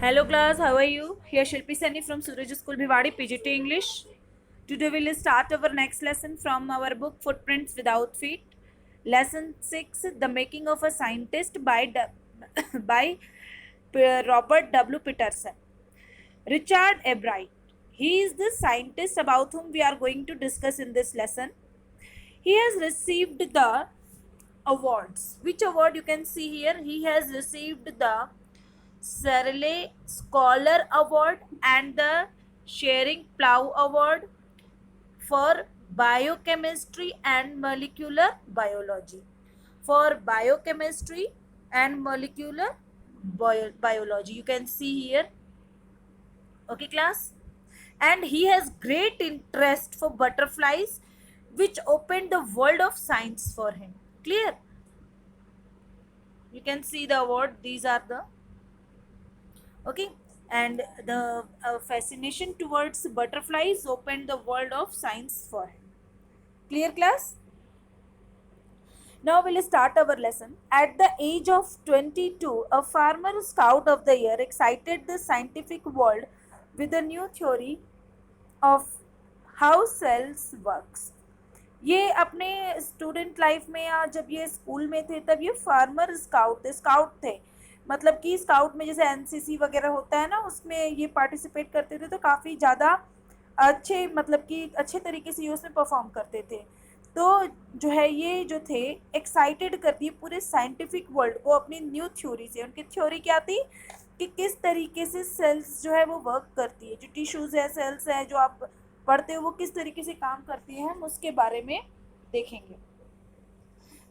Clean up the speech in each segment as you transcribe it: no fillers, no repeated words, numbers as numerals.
Hello class, how are you? Here Shilpi Sani from Suraj School Bhiwadi, PGT English. Today we will start our next lesson from our book Footprints Without Feet. Lesson 6, The Making of a Scientist by Robert W. Peterson. Richard Ebright. He is the scientist about whom we are going to discuss in this lesson. He has received the awards. Which award you can see here? He has received the Searle Scholar Award and the Shearing Plough Award for biochemistry and molecular biology. For biochemistry and molecular biology, you can see here. Okay, class. And he has great interest for butterflies, which opened the world of science for him. Clear? You can see the award. These are the okay, and the fascination towards butterflies opened the world of science for him. Clear, class? Now we'll start our lesson. At the age of 22, a farmer scout of the year excited the scientific world with a new theory of how cells works. ये अपने student life में या जब ये school में थे तब ये फार्मर स्काउट थे, मतलब कि स्काउट में जैसे एनसीसी वगैरह होता है ना, उसमें ये पार्टिसिपेट करते थे, तो काफ़ी ज़्यादा अच्छे, मतलब कि अच्छे तरीके से ये उसमें परफॉर्म करते थे। तो जो है ये जो थे एक्साइटेड कर दिए पूरे साइंटिफिक वर्ल्ड को अपनी न्यू थ्योरी से। उनकी थ्योरी क्या थी कि किस तरीके से सेल्स जो है वो वर्क करती है, जो टिश्यूज़ है, सेल्स है, जो आप पढ़ते हो वो किस तरीके से काम करती है, हम उसके बारे में देखेंगे।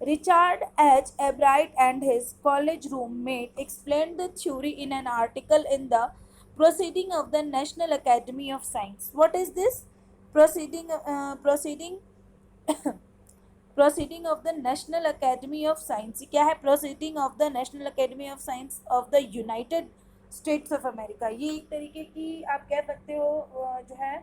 Richard H. Ebright and his college roommate explained the theory in an article in the Proceeding of the National Academy of Science. What is this? Proceeding Proceeding of the National Academy of Science. क्या है Proceeding of the National Academy of Science of the United States of America? ये एक तरीके की आप कह सकते हो जो है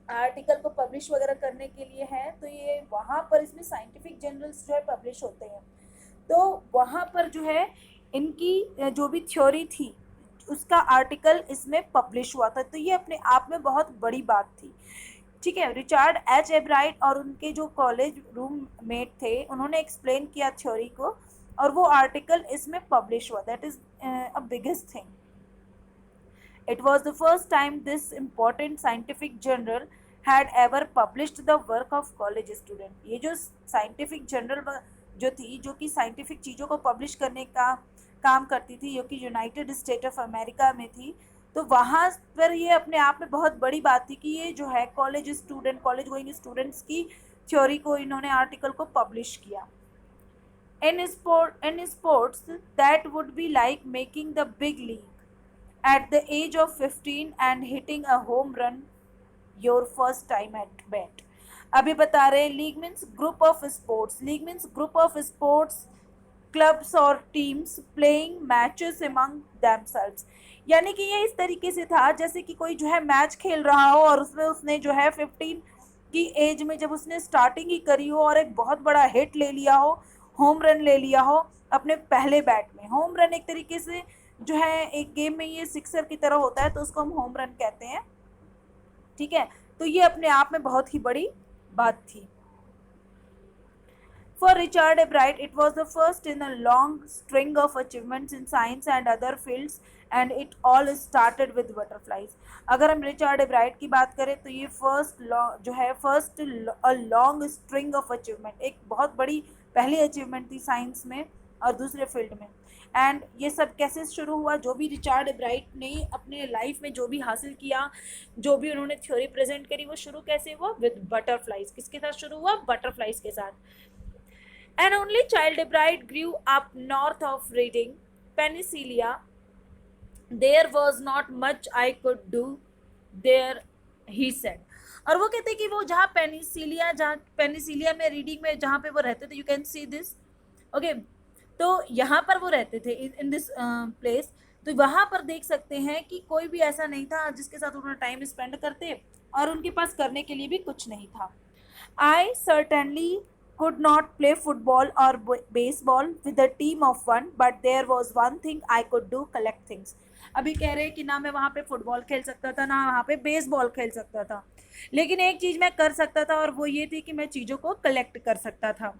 आर्टिकल को पब्लिश वगैरह करने के लिए है। तो ये वहाँ पर इसमें साइंटिफिक जर्नल्स जो है पब्लिश होते हैं, तो वहाँ पर जो है इनकी जो भी थ्योरी थी उसका आर्टिकल इसमें पब्लिश हुआ था। तो ये अपने आप में बहुत बड़ी बात थी। ठीक है, रिचार्ड एच एब्राइट और उनके जो कॉलेज रूममेट थे उन्होंने एक्सप्लेन किया थ्योरी को, और वो आर्टिकल इसमें पब्लिश हुआ। That is a biggest thing. It was the first time this important scientific journal had ever published the work of college student. ये जो scientific journal जो थी, जो कि scientific चीज़ों को publish करने का काम करती थी, जो कि यूनाइटेड स्टेट ऑफ अमेरिका में थी, तो वहाँ पर ये अपने आप में बहुत बड़ी बात थी कि ये जो है कॉलेज गोइंग स्टूडेंट्स की थ्योरी को इन्होंने आर्टिकल को पब्लिश किया। In sports, that would be like making the big league at the age of 15 and hitting a home run your first time at bat. अभी बता रहे हैं league means group of sports, league means group of sports clubs और teams playing matches among themselves. यानी कि ये इस तरीके से था जैसे कि कोई जो है मैच खेल रहा हो और उसमें उसने जो है 15 की एज में जब उसने स्टार्टिंग ही करी हो और एक बहुत बड़ा हिट ले लिया हो, होम रन ले लिया हो अपने पहले बैट में। होम रन एक तरीके से जो है एक गेम में ये सिक्सर की तरह होता है, तो उसको हम होम रन कहते हैं। ठीक है, तो ये अपने आप में बहुत ही बड़ी बात थी। For Richard Ebright, it was the first in a long string of achievements in science and other fields, and it all started with butterflies. अगर हम रिचर्ड एब्राइट की बात करें तो ये first a long string of achievement, एक बहुत बड़ी पहली अचीवमेंट थी साइंस में और दूसरे फील्ड में। एंड ये सब कैसे शुरू हुआ, जो भी रिचर्ड एब्राइट ने अपने लाइफ में जो भी हासिल किया, जो भी उन्होंने थ्योरी प्रेजेंट करी, वो शुरू कैसे हुआ? With butterflies. किसके साथ शुरू हुआ? बटरफ्लाइज के साथ। An only child, Ebright grew up north of Reading, Pennsylvania. There was not much I could do there, he said. और वो कहते कि वो जहाँ पेनिसिलिया में, रीडिंग में जहाँ पे वो रहते थे, you can see this, okay, तो यहाँ पर वो रहते थे इन दिस प्लेस। तो वहाँ पर देख सकते हैं कि कोई भी ऐसा नहीं था जिसके साथ उन्होंने टाइम स्पेंड करते, और उनके पास करने के लिए भी कुछ नहीं था। I certainly could not play football or baseball with a team of one, but there was one thing I could do, collect things. अभी कह रहे हैं कि ना मैं वहाँ पे फुटबॉल खेल सकता था ना वहाँ पे बेसबॉल खेल सकता था, लेकिन एक चीज मैं कर सकता था और वो ये थी कि मैं चीजों को कलेक्ट कर सकता था.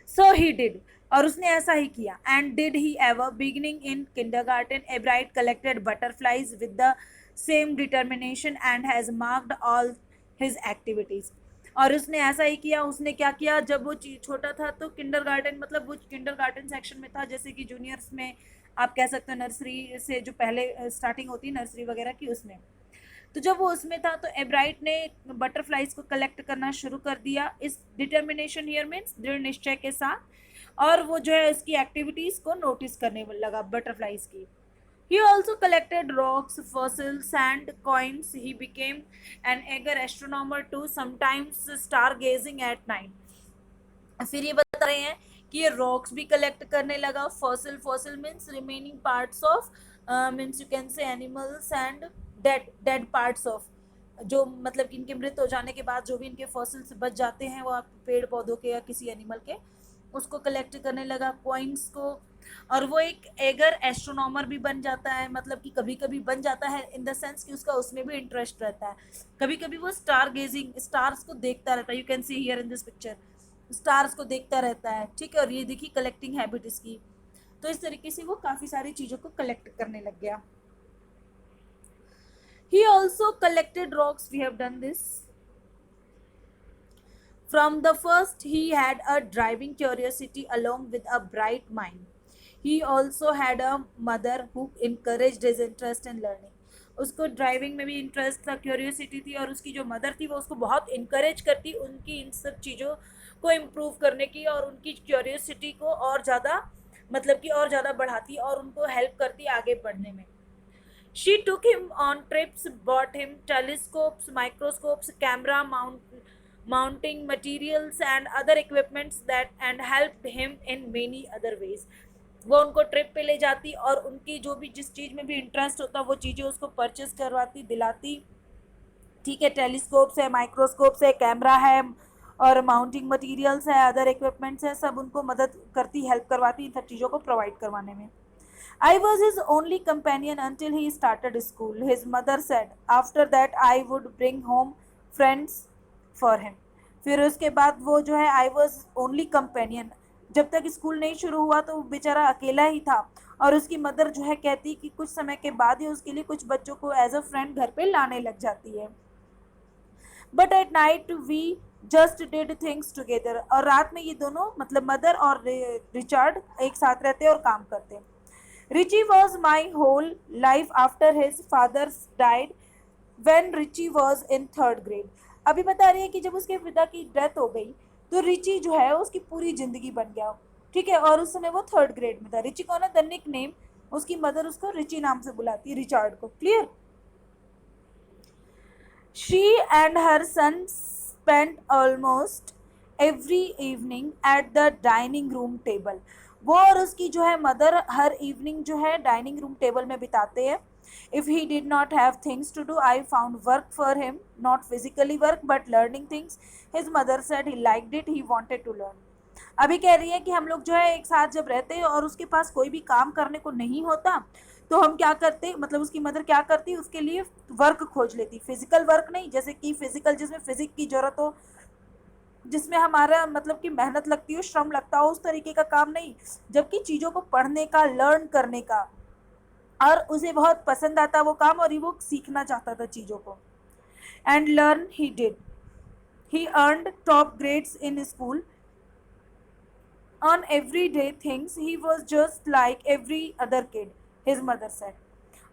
सो ही डिड, और उसने ऐसा ही किया. And did he ever, beginning in kindergarten, एब्राइट collected butterflies with the same determination and has marked all his activities. और उसने ऐसा ही किया. उसने क्या किया, जब वो छोटा था तो किंडरगार्टन, मतलब वो किंडरगार्टन सेक्शन में था, जैसे कि जूनियर्स में आप कह सकते हो, नर्सरी से जो पहले स्टार्टिंग होती है नर्सरी वगैरह की, उसमें. तो जब वो उसमें था तो एब्राइट ने बटरफ्लाइज को कलेक्ट करना शुरू कर दिया, इस डिटर्मिनेशन हियर मीन्स दृढ़ निश्चय के साथ, और वो जो है उसकी एक्टिविटीज को नोटिस करने लगा बटरफ्लाइज की. He also collected rocks, fossils, sand, coins. He became an eager astronomer too, sometimes stargazing at night. फिर ये बता रहे हैं कि ये रॉक्स भी कलेक्ट करने लगा. Fossil means remaining parts of, means you can say animals, and dead parts of, जो मतलब कि इनके मृत हो जाने के बाद जो भी इनके फॉसिल्स बच जाते हैं वो आप पेड़ पौधों के या किसी एनिमल के, उसको कलेक्ट करने लगा. कॉइन्स को, और वो एक एगर एस्ट्रोनॉमर भी बन जाता है, मतलब कि कभी कभी बन जाता है इन द सेंस कि उसका उसमें भी इंटरेस्ट रहता है. कभी कभी वो स्टार गेजिंग, स्टार्स को देखता रहता है. You can see here in this picture, stars को देखता रहता है. ठीक है, और ये देखिए कलेक्टिंग हैबिट इसकी. तो इस तरीके से वो काफी सारी चीजों को कलेक्ट करने लग गया. He also collected rocks. We have done this. From the first, he had a driving curiosity along with a bright mind. He also had a mother who encouraged his interest in learning. उसको driving में भी interest था, curiosity थी, और उसकी जो mother थी वो उसको बहुत इंकरेज करती उनकी इन सब चीज़ों को इम्प्रूव करने की, और उनकी क्यूरियोसिटी को और ज़्यादा, मतलब कि और ज़्यादा बढ़ाती और उनको हेल्प करती आगे बढ़ने में. She took him on trips, bought him telescopes, microscopes, camera mounting materials and other equipments that, and helped him in many other ways. वो उनको ट्रिप पे ले जाती और उनकी जो भी जिस चीज़ में भी इंटरेस्ट होता वो चीज़ें उसको परचेज करवाती, दिलाती. ठीक है, टेलीस्कोप्स है, माइक्रोस्कोप्स है, कैमरा है, और माउंटिंग मटेरियल्स है, अदर इक्विपमेंट्स है, सब उनको मदद करती, हेल्प करवाती इन सब चीज़ों को प्रोवाइड करवाने में. I was his only companion until he started school, his mother said. After that I would bring home friends for him. फिर उसके बाद वो जो है I was only companion, जब तक स्कूल नहीं शुरू हुआ तो बेचारा अकेला ही था, और उसकी मदर जो है कहती कि कुछ समय के बाद ही उसके लिए कुछ बच्चों को एज अ फ्रेंड घर पे लाने लग जाती है. But at night we just did things together, और रात में ये दोनों मतलब मदर और रिचर्ड एक साथ रहते और काम करते. Richie was my whole life after his father died when Richie was in third grade. अभी बता रही है कि जब उसके पिता की डेथ हो गई तो रिची जो है उसकी पूरी जिंदगी बन गया. ठीक है, और उस समय वो थर्ड ग्रेड में था. रिची कौन है? द निक नेम, उसकी मदर उसको रिची नाम से बुलाती है, रिचार्ड को. Clear? She and her son spent almost every evening at the dining room table. वो और उसकी जो है मदर हर इवनिंग जो है डाइनिंग रूम टेबल में बिताते हैं. If he did not have things to do I found work for him, not physically work but learning things. His mother said he liked it, he wanted to learn. अभी कह रही है कि हम लोग जो है एक साथ जब रहते हैं और उसके पास कोई भी काम करने को नहीं होता तो हम क्या करते, मतलब उसकी मदर क्या करती, उसके लिए वर्क खोज लेती. फिजिकल वर्क नहीं, जैसे कि फिजिकल जिसमें फिजिक की जरूरत हो, जिसमें हमारा मतलब कि मेहनत लगती हो, श्रम लगता हो, उस तरीके का काम नहीं, जबकि चीज़ों को पढ़ने का, लर्न करने का, और उसे बहुत पसंद आता वो काम और वो सीखना चाहता था चीज़ों को. And learn he did. He earned top grades in school. On every day things he was just like every other kid, his mother said.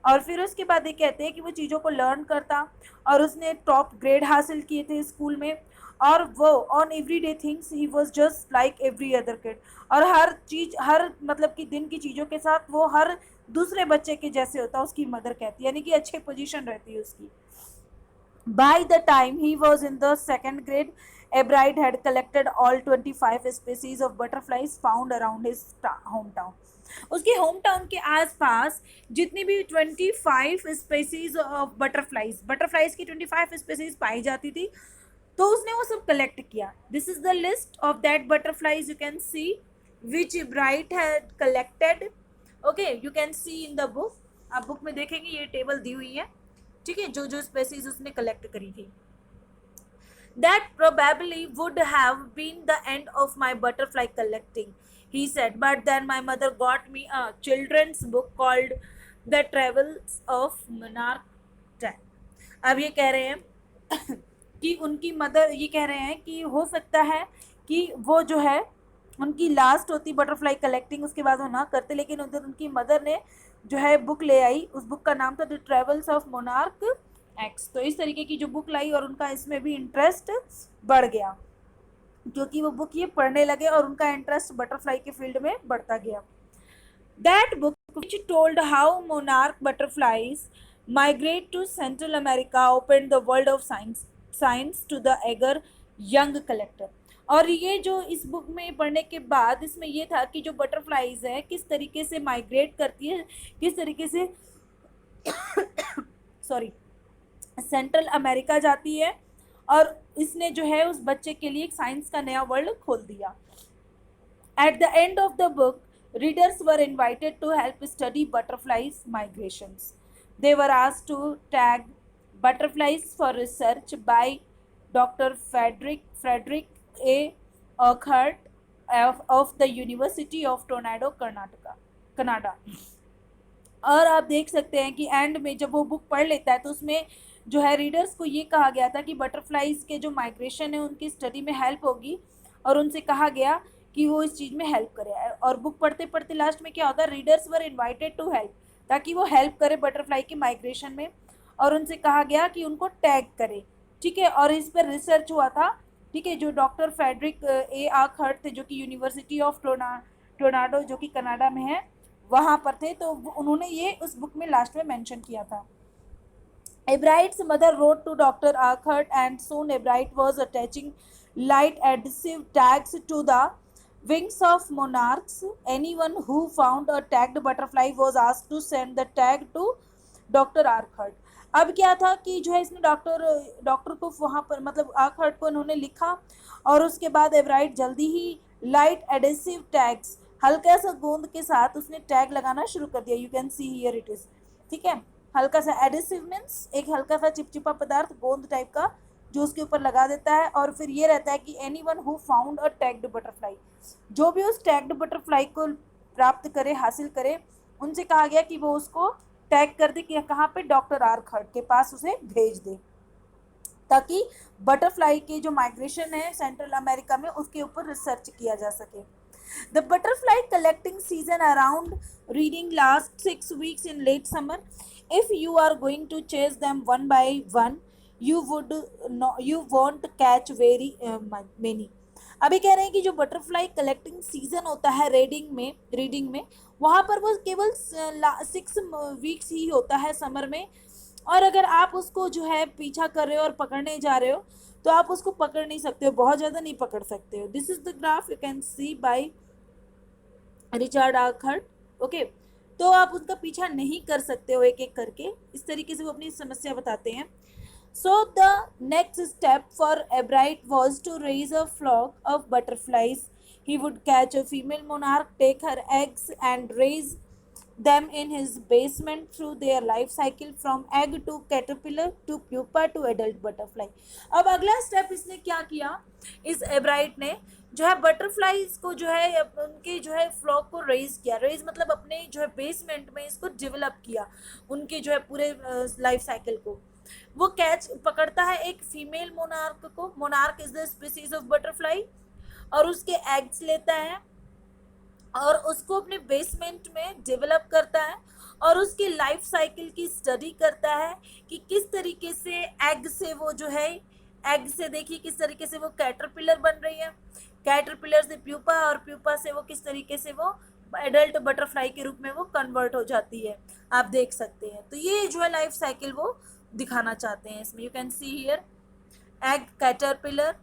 और फिर उसके बाद ये कहते हैं कि वो चीज़ों को लर्न करता और उसने टॉप ग्रेड हासिल किए थे स्कूल में, और वो on every day things he was just like every other kid, और हर चीज़, हर मतलब कि दिन की चीज़ों के साथ वो हर दूसरे बच्चे के जैसे होता, उसकी मदर कहती, यानी कि अच्छी पोजीशन रहती है उसकी. By the time he was in the second grade, एब्राइट had collected all 25 species of butterflies found around his home town. उसके होम टाउन के आसपास जितनी भी 25 स्पीसीज ऑफ बटरफ्लाइज की 25 स्पीसीज पाई जाती थी, तो उसने वो सब कलेक्ट किया. This is the list of that butterflies you can C which bright had collected. Okay, you can C in the book. आप बुक में देखेंगे ये टेबल दी हुई है, ठीक है, जो जो स्पेसीज उसने कलेक्ट करी थी. That probably would have been the end of my butterfly collecting, he said. But then my mother got me a children's book called The Travels of Monarch Jack. अब ये कह रहे हैं कि उनकी मदर ये कह रहे हैं कि हो सकता है कि वो जो है उनकी लास्ट होती बटरफ्लाई कलेक्टिंग, उसके बाद वो ना करते, लेकिन उधर उनकी मदर ने जो है बुक ले आई. उस बुक का नाम था the travels of monarch x. तो इस तरीके की जो बुक लाई और उनका इसमें भी इंटरेस्ट बढ़ गया, क्योंकि वो बुक ये पढ़ने लगे और उनका इंटरेस्ट बटरफ्लाई के फील्ड में बढ़ता गया. That book which told how monarch butterflies migrate to Central America opened the world of science to the eager young collector. और ये जो इस बुक में पढ़ने के बाद इसमें ये था कि जो बटरफ्लाइज है किस तरीके से माइग्रेट करती है, किस तरीके से सॉरी सेंट्रल अमेरिका जाती है, और इसने जो है उस बच्चे के लिए एक साइंस का नया वर्ल्ड खोल दिया. At the end of the book, readers were invited to help study butterflies' migrations. They were asked to tag butterflies for research by Dr. Frederick A. Urquhart of the University of Toronto, Canada. और आप देख सकते हैं कि and में जब वो book पढ़ लेता है तो उसमें जो है रीडर्स को ये कहा गया था कि बटरफ्लाइज के जो माइग्रेशन है उनकी स्टडी में हेल्प होगी, और उनसे कहा गया कि वो इस चीज़ में हेल्प करे. और बुक पढ़ते पढ़ते लास्ट में क्या होता है, readers were invited to help, ताकि वो हेल्प करे बटरफ्लाई के माइग्रेशन में, और उनसे कहा गया कि उनको टैग करे, ठीक है. और इस पर रिसर्च हुआ था, ठीक है, जो डॉक्टर फेडरिक ए आर्कहर्ट थे जो कि यूनिवर्सिटी ऑफ टोरंटो जो कि कनाडा में है वहाँ पर थे, तो उन्होंने ये उस बुक में लास्ट में मेंशन किया था. Ebright's mother wrote to Dr. Arkhart, and soon Ebright was attaching light adhesive tags to the wings of monarchs. Anyone who found a tagged butterfly was asked to send the tag to Dr. Arkhart. अब क्या था कि जो है इसने doctor को वहाँ पर मतलब आर्कहर्ट को इन्होंने लिखा, और उसके बाद एब्राइट जल्दी ही लाइट एडेसिव टैग्स हल्का सा गोंद के साथ उसने टैग लगाना शुरू कर दिया. You can see here it is, ठीक है. हल्का सा एडिसिव मीन्स एक हल्का सा चिपचिपा पदार्थ गोंद टाइप का जो उसके ऊपर लगा देता है, और फिर ये रहता है कि anyone who found a tagged butterfly, जो भी उस टैग्ड बटरफ्लाई को प्राप्त करे, हासिल करे, उनसे कहा गया कि वो उसको टैग कर दे कि कहाँ पे, डॉक्टर आर्कहर्ट के पास उसे भेज दे, ताकि बटरफ्लाई के जो माइग्रेशन है सेंट्रल अमेरिका में उसके ऊपर रिसर्च किया जा सके. The butterfly collecting season around reading lasts 6 weeks in late summer. If you are going to chase them one by one, you won't catch very many. अभी कह रहे हैं कि जो बटरफ्लाई कलेक्टिंग सीजन होता है रीडिंग में वहाँ पर वो केवल 6 वीक्स ही होता है समर में, और अगर आप उसको जो है पीछा कर रहे हो और पकड़ने जा रहे हो तो आप उसको पकड़ नहीं सकते हो, बहुत ज़्यादा नहीं पकड़ सकते हो. This is the graph you can see by Richard Urquhart. Okay, तो आप उसका पीछा नहीं कर सकते हो एक एक करके, इस तरीके से वो अपनी समस्या बताते हैं. So the next step for Ebright was to raise a flock of butterflies. He would catch a female monarch, take her eggs and raise them in his basement through their life cycle from egg to caterpillar to pupa to adult butterfly. अब अगला step इसने क्या किया, इस एब्राइट ने जो है butterflies को जो है उनके जो है फ्लॉक को रेज किया. रेज मतलब अपने जो है बेसमेंट में इसको डेवलप किया, उनके जो है पूरे लाइफ साइकिल को. वो कैच पकड़ता है एक फीमेल मोनार्क को, monarch is the species of butterfly, और उसके एग्स लेता है और उसको अपने बेसमेंट में डेवलप करता है, और उसकी लाइफ साइकिल की स्टडी करता है कि किस तरीके से एग से वो जो है एग से देखिए किस तरीके से वो कैटरपिलर बन रही है, कैटरपिलर से प्यूपा, और प्यूपा से वो किस तरीके से वो एडल्ट बटरफ्लाई के रूप में वो कन्वर्ट हो जाती है, आप देख सकते हैं. तो ये जो है लाइफ साइकिल वो दिखाना चाहते हैं इसमें. You can see here egg caterpillar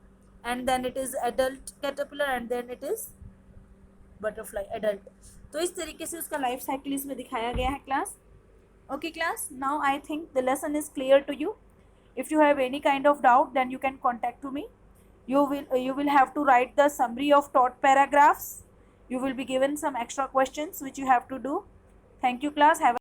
and then it is adult caterpillar and then it is butterfly adult. तो इस तरीके से उसका लाइफ साइकिल इसमें दिखाया गया है class. Okay class, now I think the lesson is clear to you. If you have any kind of doubt, then you can contact to me. You will have to write the summary of taught paragraphs. You will be given some extra questions which you have to do. Thank you, class. Have a